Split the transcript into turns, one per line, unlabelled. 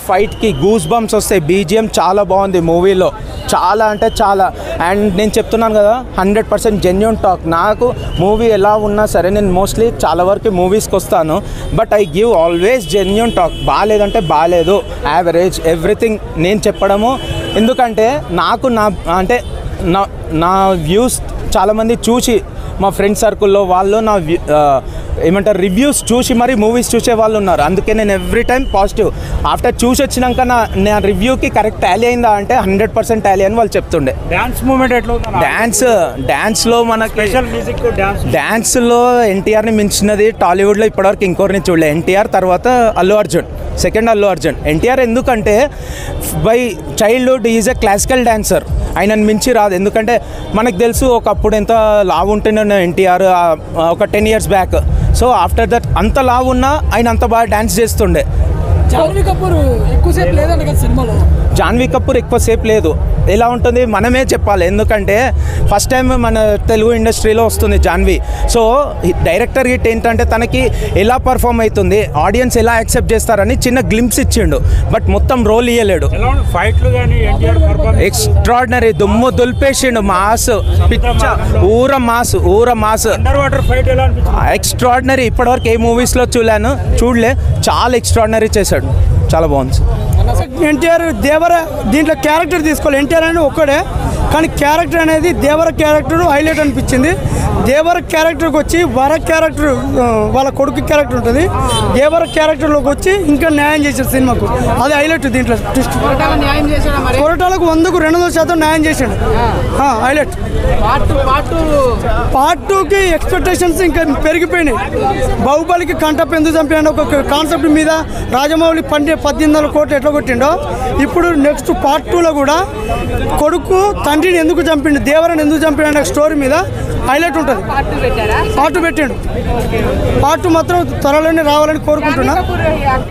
ఫైట్కి goose bumps వస్తాయి. BGM చాలా బాగుంది మూవీలో, చాలా అంటే చాలా. అండ్ నేను చెప్తున్నాను కదా 100% జెన్యూన్ టాక్. నాకు మూవీ ఎలా ఉన్నా సరే నేను మోస్ట్లీ చాలా వరకు మూవీస్కి వస్తాను, but I give always genuine talk. బాగాలేదంటే బాగాలేదు, యావరేజ్, ఎవ్రీథింగ్ నేను చెప్పడము. ఎందుకంటే నాకు అంటే నా వ్యూస్ చాలామంది చూసి, మా ఫ్రెండ్ సర్కిల్లో వాళ్ళు నా ఏమంటారు రివ్యూస్ చూసి మరి మూవీస్ చూసే వాళ్ళు ఉన్నారు. అందుకే నేను ఎవ్రీ టైం పాజిటివ్. ఆఫ్టర్ చూసి వచ్చినాక నా రివ్యూకి కరెక్ట్ టాలీ అయిందా అంటే 100% టాలీ అని వాళ్ళు చెప్తుండే.
డ్యాన్స్ మూమెంట్ ఎట్లా?
డ్యాన్స్లో మనకి
స్పెషల్ మ్యూజిక్
డ్యాన్స్లో ఎన్టీఆర్ని మించినది టాలీవుడ్లో ఇప్పటివరకు ఇంకోరిని చూడలే. ఎన్టీఆర్ తర్వాత అల్లు అర్జున్, సెకండ్ అల్లు అర్జున్. ఎన్టీఆర్ ఎందుకంటే by childhood is a classical dancer, ఆయనను మించి రాదు. ఎందుకంటే మనకు తెలుసు ఒకప్పుడు ఎంత లావు ఉంటుండే ఎన్టీఆర్ ఒక 10 years back. So after that అంత లావు ఉన్నా ఆయన అంత బాగా డ్యాన్స్ చేస్తుండే.
జాన్వీ కపూర్ ఎక్కువసేపు లేదంట కదా సినిమాలో.
జాన్వీ కపూర్ ఎక్కువసేపు లేదు. ఎలా ఉంటుంది మనమే చెప్పాలి, ఎందుకంటే ఫస్ట్ టైం మన తెలుగు ఇండస్ట్రీలో వస్తుంది జాన్వీ. సో డైరెక్టర్ గిట్ ఏంటంటే తనకి ఎలా పర్ఫామ్ అవుతుంది, ఆడియన్స్ ఎలా యాక్సెప్ట్ చేస్తారని చిన్న గ్లింప్స్ ఇచ్చిండు, బట్ మొత్తం రోల్ ఇయ్యలేడు. ఎక్స్ట్రాడినరీ, దుమ్ము దులిపేసిండు. మాస్ పిచ్చ, ఊర మాస్ ఎక్స్ట్రాడినరీ. ఇప్పటివరకు ఏ మూవీస్లో చూడలే, చాలా ఎక్స్ట్రాడినరీ చేశాడు, చాలా బాగుంది.
ఎన్టీఆర్ దేవర దీంట్లో క్యారెక్టర్ తీసుకోవాలి. ఎన్టీఆర్ అని ఒక్కడే, కానీ క్యారెక్టర్ అనేది దేవర క్యారెక్టర్ హైలైట్ అనిపించింది. దేవర క్యారెక్టర్కి వచ్చి వర క్యారెక్టర్, వాళ్ళ కొడుకు క్యారెక్టర్ ఉంటుంది. దేవర క్యారెక్టర్లోకి వచ్చి ఇంకా న్యాయం చేశాడు సినిమాకు, అది హైలైట్. దీంట్లో కొరటాలకు 100కు 200% న్యాయం చేశాడు, హైలైట్. పార్ట్ 2కి ఎక్స్పెక్టేషన్స్ ఇంకా పెరిగిపోయినాయి. బాహుబలికి కంటప్ ఎందుకు చంపాడు ఒక కాన్సెప్ట్ మీద రాజమౌళి 1800 కోట్లు ఎట్లా కొట్టిండో, ఇప్పుడు నెక్స్ట్ పార్ట్ 2లో కూడా కొడుకు తండ్రిని ఎందుకు చంపిండు, దేవరని ఎందుకు చంపిండు అనే స్టోరీ మీద హైలైట్ ఉంటుంది. పార్ట్ 2 పెట్టాడు. పార్ట్ 2 మాత్రం త్వరలోనే రావాలని కోరుకుంటున్నా.